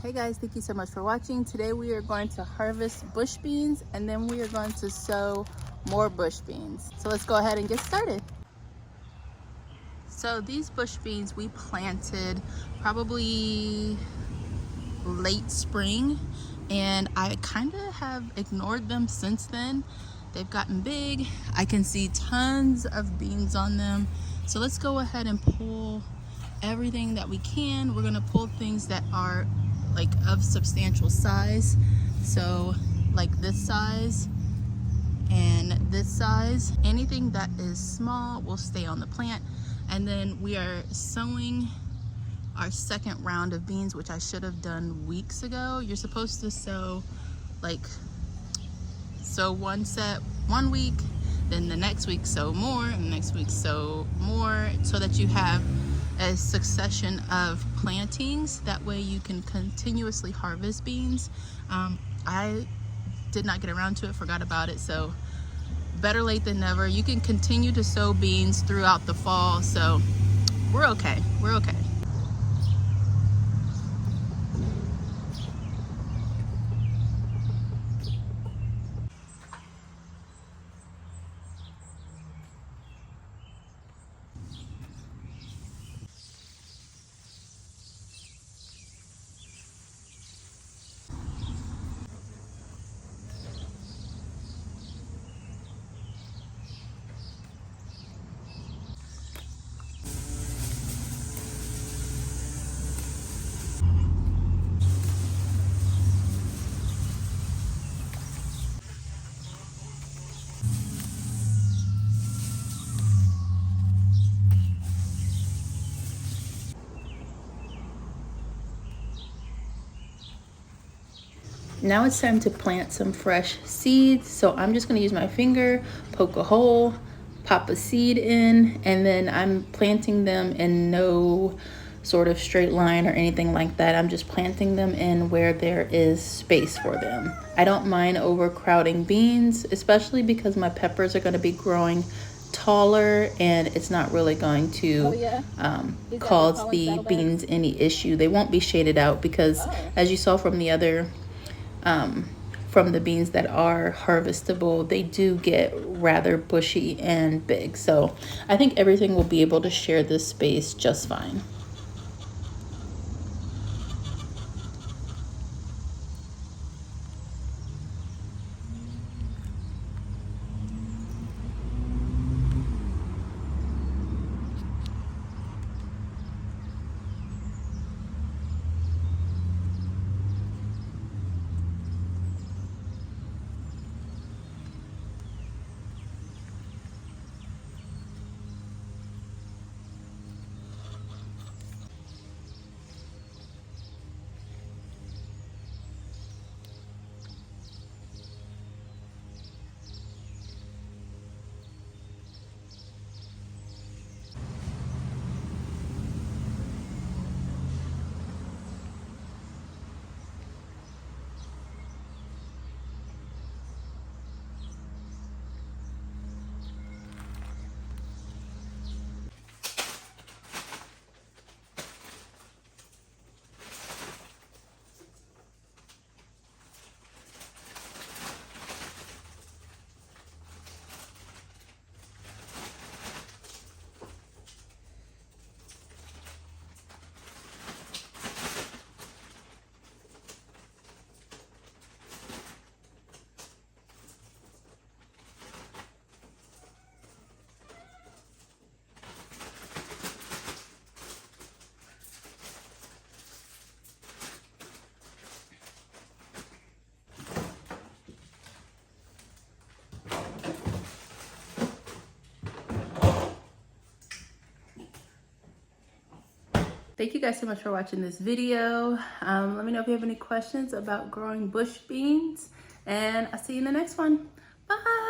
Hey guys, thank you so much for watching. Today we are going to harvest bush beans and then we are going to sow more bush beans. So let's go ahead and get started. So these bush beans we planted probably late spring, and I kind of have ignored them since then. They've gotten big. I can see tons of beans on them. So let's go ahead and pull everything that we can. We're gonna pull things that are like of substantial size. So like this size and this size. Anything that is small will stay on the plant. And then we are sowing our second round of beans, which I should have done weeks ago. You're supposed to sow one set 1 week, then the next week sow more, and the next week sow more, so that you have a succession of plantings. That way you can continuously harvest beans. I did not get around to it, forgot about it, so better late than never. You can continue to sow beans throughout the fall, so we're okay. Now it's time to plant some fresh seeds. So I'm just gonna use my finger, poke a hole, pop a seed in, and then I'm planting them in no sort of straight line or anything like that. I'm just planting them in where there is space for them. I don't mind overcrowding beans, especially because my peppers are gonna be growing taller and it's not really going to cause the beans any issue. They won't be shaded out because as you saw from the other from the beans that are harvestable, they do get rather bushy and big. So I think everything will be able to share this space just fine. Thank you guys so much for watching this video. Let me know if you have any questions about growing bush beans, and I'll see you in the next one. Bye.